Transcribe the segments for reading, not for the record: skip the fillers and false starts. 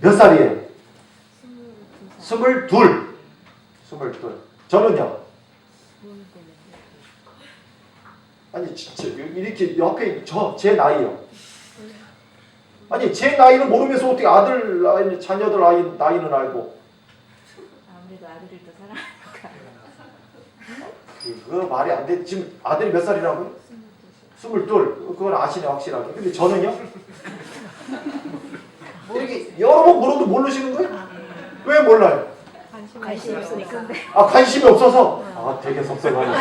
몇 살이에요? 22. 22. 저는요? 아니 진짜 이렇게 옆에 제 나이요. 아니 제 나이를 모르면서 어떻게 아들 나이, 자녀들 나이는 알고? 아무래도 아들을 더 사랑하니까. 그거 말이 안 돼. 지금 아들이 몇 살이라고요? 22. 그건 아시네 확실하게. 근데 저는요? 이렇게 여러 번 물어도 모르시는 거예요? 왜 몰라요? 관심이 없으니까. 아 관심이 없어서? 아 되게 섭섭하네.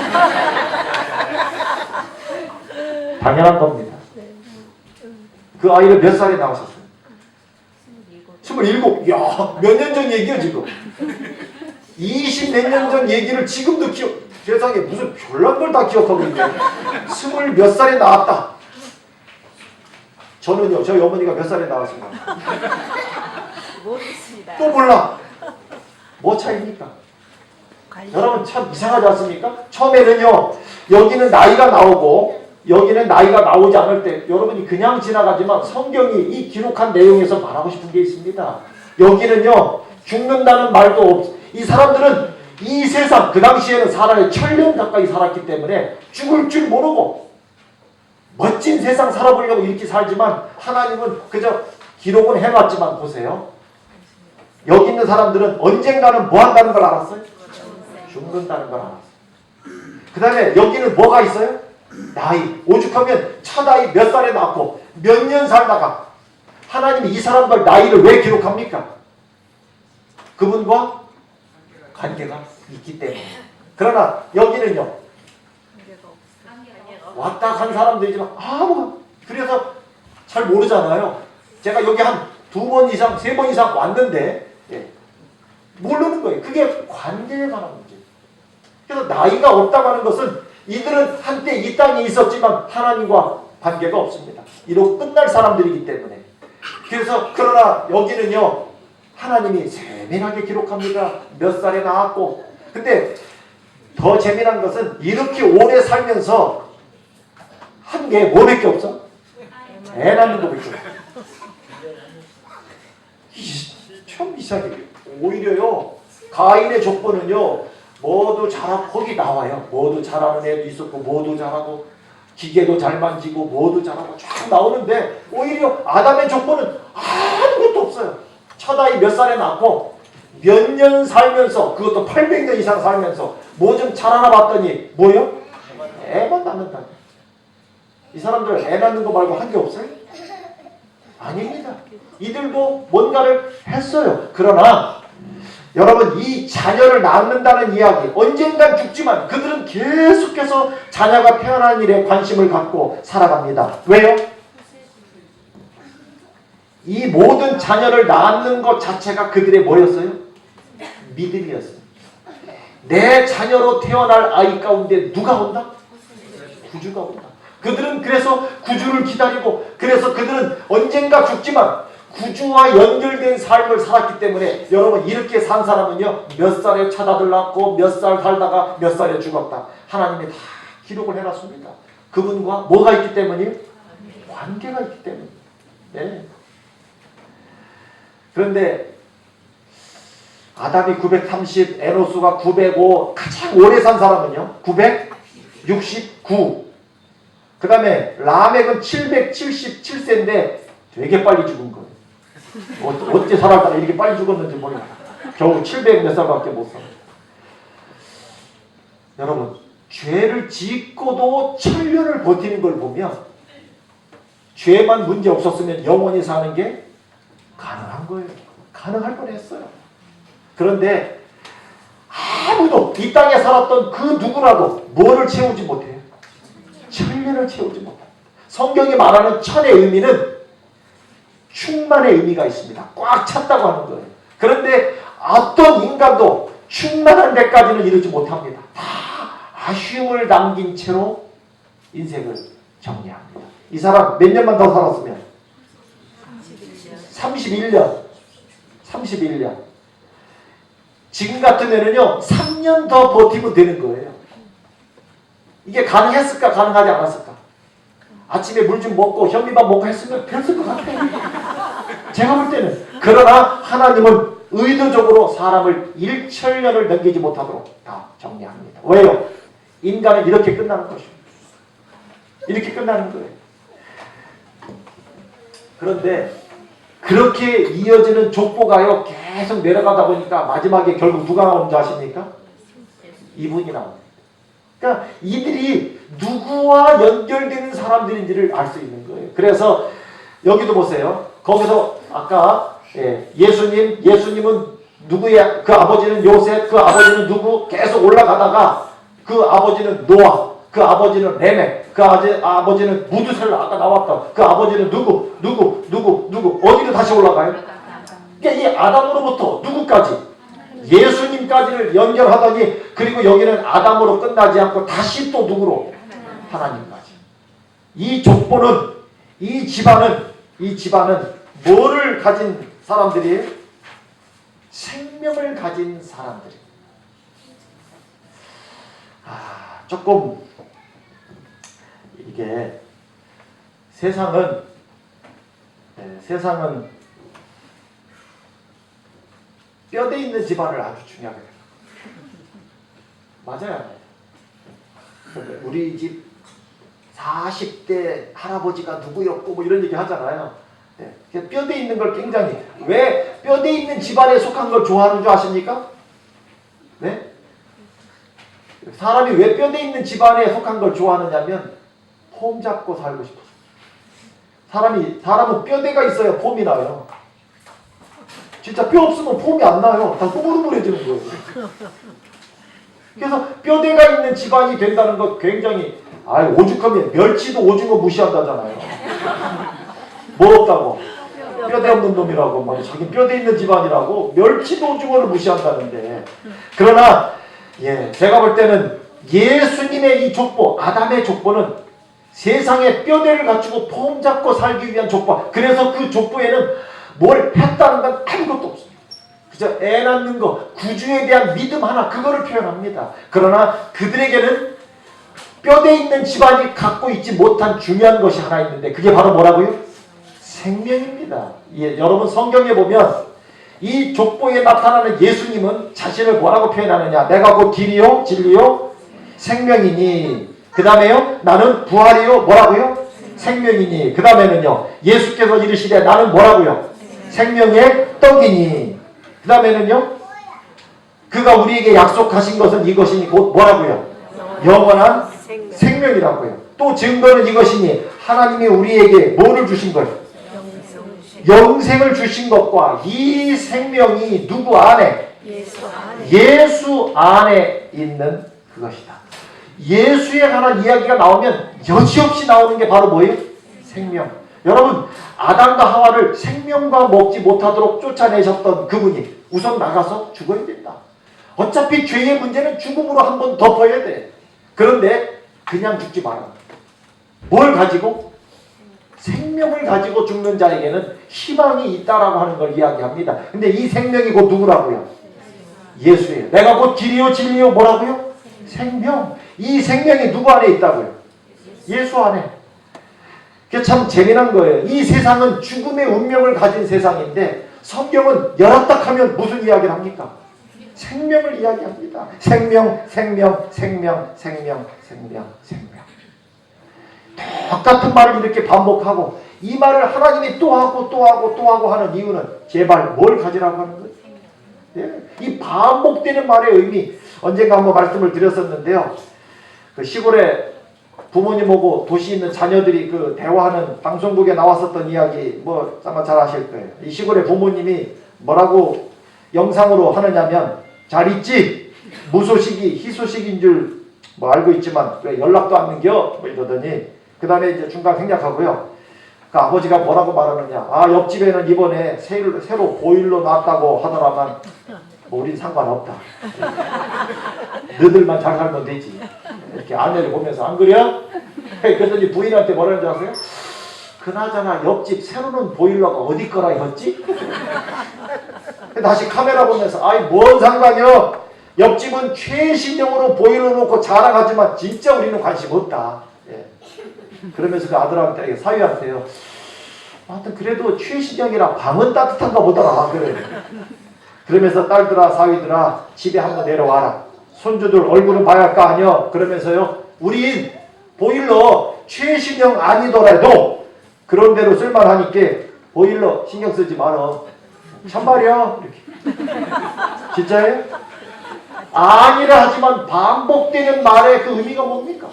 당연한 겁니다. 그 아이를 몇 살에 낳으셨어요? 27. 야, 몇 년 전 얘기야 지금. 20 몇 년 전 얘기를 지금도 세상에 무슨 별난 걸 다 기억하고 있네. 20 몇 살에 낳았다. 저는요, 저희 어머니가 몇 살에 낳았습니까? 모르겠습니다. 또 몰라. 뭐 차이입니까? 여러분 참 이상하지 않습니까? 처음에는요, 여기는 나이가 나오고 여기는 나이가 나오지 않을 때 여러분이 그냥 지나가지만 성경이 이 기록한 내용에서 말하고 싶은 게 있습니다. 여기는요, 죽는다는 말도 없. 이 사람들은 이 세상, 그 당시에는 사람이 1000년 가까이 살았기 때문에 죽을 줄 모르고 멋진 세상 살아보려고 이렇게 살지만 하나님은 그저 기록은 해놨지만 보세요. 여기 있는 사람들은 언젠가는 뭐 한다는 걸 알았어요? 죽는다는 걸 알았어요. 그 다음에 여기는 뭐가 있어요? 나이. 오죽하면 첫 아이 몇 살에 낳고 몇 년 살다가 하나님이 이 사람들 나이를 왜 기록합니까? 그분과 관계가 있기 때문에. 그러나 여기는요, 왔다 간 사람들이지만 그래서 잘 모르잖아요. 제가 여기 한 2번 이상, 3번 이상 왔는데 모르는 거예요. 그게 관계에 관한 문제예요. 그래서 나이가 없다고 하는 것은 이들은 한때 이 땅에 있었지만 하나님과 관계가 없습니다. 이러고 끝날 사람들이기 때문에. 그래서 그러나 여기는요, 하나님이 세밀하게 기록합니다. 몇 살에 낳았고. 근데 더 재미난 것은 이렇게 오래 살면서 한 게 뭐밖에 없어? 애 낳는 거밖에 없어. 참 이상해. 오히려요, 가인의 조건은요, 뭐도 잘하고, 거기 나와요. 뭐도 잘하는 애도 있었고, 뭐도 잘하고, 기계도 잘 만지고, 뭐도 잘하고 쫙 나오는데, 오히려 아담의 조건은 아무것도 없어요. 첫 아이 몇 살에 낳고, 몇 년 살면서, 그것도 800년 이상 살면서, 뭐 좀 잘하나 봤더니, 뭐요? 애만 낳는다. 이 사람들 애 낳는 거 말고 한 게 없어요? 아닙니다. 이들도 뭔가를 했어요. 그러나 여러분, 이 자녀를 낳는다는 이야기, 언젠간 죽지만 그들은 계속해서 자녀가 태어난 일에 관심을 갖고 살아갑니다. 왜요? 이 모든 자녀를 낳는 것 자체가 그들의 뭐였어요? 믿음이었어요. 내 자녀로 태어날 아이 가운데 누가 온다? 구주가 온다. 그들은 그래서 구주를 기다리고, 그래서 그들은 언젠가 죽지만 구주와 연결된 삶을 살았기 때문에, 여러분, 이렇게 산 사람은요, 몇 살에 처자들 낳고 몇 살 살다가 몇 살에 죽었다. 하나님이 다 기록을 해놨습니다. 그분과 뭐가 있기 때문이에요? 관계가 있기 때문에. 네. 그런데 아담이 930, 에노스가 905, 가장 오래 산 사람은요, 969. 그 다음에 라멕은 777세인데 되게 빨리 죽은 거예요. 어떻게 살았다가 이렇게 빨리 죽었는지 모르겠어요. 겨우 700 몇 살밖에 못 살아요. 여러분, 죄를 짓고도 1000년을 버티는 걸 보면 죄만 문제 없었으면 영원히 사는 게 가능한 거예요. 가능할 뻔했어요. 그런데 아무도 이 땅에 살았던 그 누구라도 뭐를 채우지 못해요? 1000년을 채우지 못합니다. 성경이 말하는 1000의 의미는 충만의 의미가 있습니다. 꽉 찼다고 하는 거예요. 그런데 어떤 인간도 충만한 데까지는 이르지 못합니다. 다 아쉬움을 남긴 채로 인생을 정리합니다. 이 사람 몇 년만 더 살았으면? 31년. 31년. 지금 같으면은요, 3년 더 버티면 되는 거예요. 이게 가능했을까, 가능하지 않았을까? 아침에 물 좀 먹고 현미밥 먹고 했으면 됐을 것 같아요. 제가 볼 때는. 그러나 하나님은 의도적으로 사람을 1천년을 넘기지 못하도록 다 정리합니다. 왜요? 인간은 이렇게 끝나는 것입니다. 이렇게 끝나는 거예요. 그런데 그렇게 이어지는 족보가요 계속 내려가다 보니까 마지막에 결국 누가 나오는 줄 아십니까? 이분이 나옵니다. 그러니까 이들이 누구와 연결되는 사람들인지를 알 수 있는 거예요. 그래서 여기도 보세요. 거기서 아까 예수님은 누구야? 그 아버지는 요셉, 그 아버지는 누구? 계속 올라가다가 그 아버지는 노아, 그 아버지는 레멕, 그 아버지는 무두셀라, 아까 나왔다. 그 아버지는 누구? 어디로 다시 올라가요? 그러니까 이 아담으로부터 누구까지? 예수님까지를 연결하더니 그리고 여기는 아담으로 끝나지 않고 다시 또 누구로? 하나님까지. 이 족보는 이 집안은 뭐를 가진 사람들이에요? 생명을 가진 사람들이에요. 조금 이게 세상은 뼈대 있는 집안을 아주 중요하게 생각해요. 맞아요. 우리 집 40대 할아버지가 누구였고 뭐 이런 얘기 하잖아요. 뼈대 있는 걸 굉장히, 왜 뼈대 있는 집안에 속한 걸 좋아하는 줄 아십니까? 네? 사람이 왜 뼈대 있는 집안에 속한 걸 좋아하느냐면 폼 잡고 살고 싶어서. 사람은 뼈대가 있어야 폼이 나요. 진짜 뼈 없으면 폼이 안 나요. 다 꾸물꾸물해지는 거예요. 그래서 뼈대가 있는 집안이 된다는 것 굉장히, 오죽하면 멸치도 오징어 무시한다잖아요. 뭐 없다고? 뼈대 없는 놈이라고. 막 자기 뼈대 있는 집안이라고 멸치도 오징어를 무시한다는데. 그러나 제가 볼 때는 예수님의 이 족보, 아담의 족보는 세상에 뼈대를 갖추고 폼 잡고 살기 위한 족보. 그래서 그 족보에는 뭘 했다는 건 아무것도 없습니다. 그저 애 낳는 거, 구주에 대한 믿음 하나, 그거를 표현합니다. 그러나 그들에게는 뼈대 있는 집안이 갖고 있지 못한 중요한 것이 하나 있는데 그게 바로 뭐라고요? 생명입니다. 여러분 성경에 보면 이 족보에 나타나는 예수님은 자신을 뭐라고 표현하느냐? 내가 곧 길이요 진리요 생명이니. 그 다음에요 나는 부활이요 뭐라고요? 생명이니. 그 다음에는요 예수께서 이르시되 나는 뭐라고요? 생명의 떡이니. 그 다음에는요 그가 우리에게 약속하신 것은 이것이니 곧 뭐라고요? 영원한 생명이라고요. 또 증거는 이것이니 하나님이 우리에게 뭐를 주신 거예요? 영생을 주신 것과 이 생명이 누구 안에? 예수 안에 있는 그것이다. 예수에 관한 이야기가 나오면 여지없이 나오는 게 바로 뭐예요? 생명. 여러분 아담과 하와를 생명과 먹지 못하도록 쫓아내셨던 그분이 우선 나가서 죽어야 된다. 어차피 죄의 문제는 죽음으로 한번 덮어야 돼. 그런데 그냥 죽지 마라. 뭘 가지고? 생명을 가지고 죽는 자에게는 희망이 있다라고 하는 걸 이야기합니다. 근데 이 생명이 곧 누구라고요? 예수예요. 내가 곧 길이요 진리요 뭐라고요? 생명. 이 생명이 누구 안에 있다고요? 예수 안에. 그게 참 재미난 거예요. 이 세상은 죽음의 운명을 가진 세상인데 성경은 열었다 하면 무슨 이야기를 합니까? 생명을 이야기합니다. 생명. 똑같은 말을 이렇게 반복하고 이 말을 하나님이 또 하고 하는 이유는 제발 뭘 가지라고 하는 거예요? 이 반복되는 말의 의미, 언젠가 한번 말씀을 드렸었는데요. 그 시골에 부모님하고 도시에 있는 자녀들이 그 대화하는 방송국에 나왔었던 이야기 뭐 아마 잘 아실 거예요. 이 시골의 부모님이 뭐라고 영상으로 하느냐면 잘 있지? 무소식이 희소식인 줄 뭐 알고 있지만 왜 연락도 안 넘겨? 뭐 이러더니 그 다음에 이제 중간 생략하고요. 그 아버지가 뭐라고 말하느냐? 옆집에는 이번에 새로 보일러 놨다고 하더라만 뭐 우린 상관없다. 너들만 잘 살면 되지. 이렇게 아내를 보면서 안 그래요? 그랬더니 부인한테 뭐라는 줄 아세요? 그나저나 옆집 새로는 보일러가 어디 거라 했지? 다시 카메라 보면서 뭔 상관이요? 옆집은 최신형으로 보일러 놓고 자랑하지만 진짜 우리는 관심 없다. 그러면서 그 아들한테 사위한테요. 하여튼 그래도 최신형이라 방은 따뜻한가 보더라. 그래. 그러면서 딸들아 사위들아 집에 한번 내려와라. 손주들 얼굴은 봐야 할 거 아니여. 그러면서요. 우린 보일러 최신형 아니더라도 그런 대로 쓸만하니까 보일러 신경 쓰지 말어. 참말이야. 이렇게. 진짜예요? 아니라 하지만 반복되는 말의 그 의미가 뭡니까?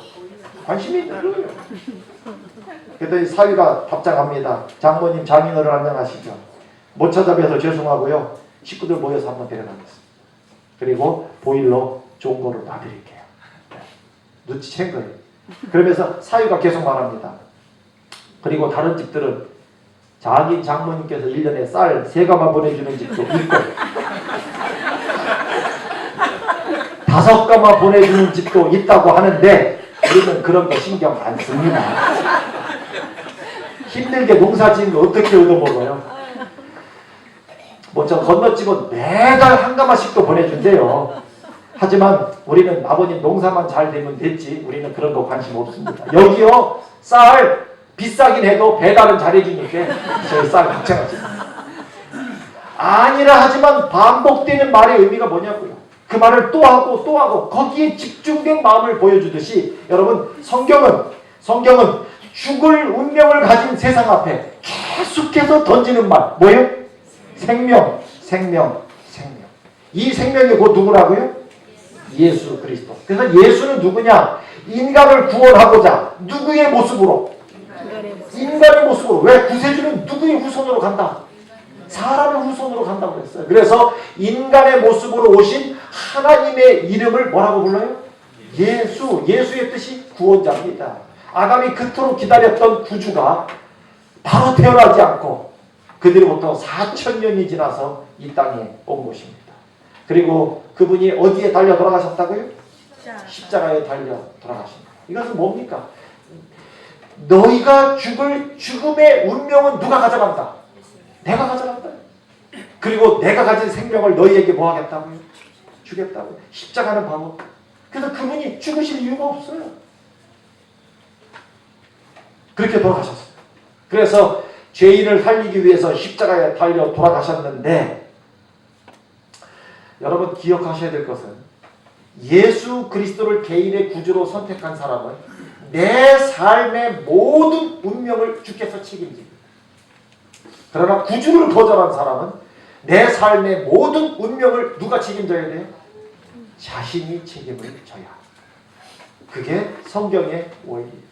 관심이 있는 거예요. 그랬더니 사위가 답장합니다. 장모님 장인어른 안녕하시죠. 못 찾아뵈서 죄송하고요. 식구들 모여서 한번 데려가겠습니다. 그리고 보일러 좋은 거로 놔드릴게요. 눈치챈 거예요. 그러면서 사위가 계속 말합니다. 그리고 다른 집들은 자기 장모님께서 1년에 쌀 3가마 보내주는 집도 있고 5가마 보내주는 집도 있다고 하는데 우리는 그런 거 신경 안 씁니다. 힘들게 농사 지은 거 어떻게 얻어먹어요? 뭐 저 건너집은 매달 1가마씩도 보내준대요. 하지만 우리는 아버님 농사만 잘 되면 됐지. 우리는 그런 거 관심 없습니다. 여기요 쌀 비싸긴 해도 배달은 잘해주니까 저희 쌀 걱정하지. 아니라 하지만 반복되는 말의 의미가 뭐냐고요. 그 말을 또 하고 또 하고 거기에 집중된 마음을 보여주듯이 여러분 성경은 죽을 운명을 가진 세상 앞에 계속해서 던지는 말 뭐예요? 생명. 이 생명이 곧 누구라고요? 예수 그리스도. 그래서 예수는 누구냐? 인간을 구원하고자 누구의 모습으로? 인간의 모습으로. 왜? 구세주는 누구의 후손으로 간다? 사람의 후손으로 간다고 그랬어요. 그래서 인간의 모습으로 오신 하나님의 이름을 뭐라고 불러요? 예수. 예수의 뜻이 구원자입니다. 아담이 그토록 기다렸던 구주가 바로 태어나지 않고 그들로부터 4000년이 지나서 이 땅에 온 것입니다. 그리고 그분이 어디에 달려 돌아가셨다고요? 십자가에 달려 돌아가십니다. 이것은 뭡니까? 너희가 죽을 죽음의 운명은 누가 가져간다? 내가 가져간다. 그리고 내가 가진 생명을 너희에게 뭐 하겠다고요? 주겠다고요. 십자가는 바보. 그래서 그분이 죽으실 이유가 없어요. 그렇게 돌아가셨어요. 그래서 죄인을 살리기 위해서 십자가에 달려 돌아가셨는데 여러분 기억하셔야 될 것은 예수 그리스도를 개인의 구주로 선택한 사람은 내 삶의 모든 운명을 주께서 책임집니다. 그러나 구주를 거절한 사람은 내 삶의 모든 운명을 누가 책임져야 돼요? 자신이 책임을 져야. 그게 성경의 원리예요.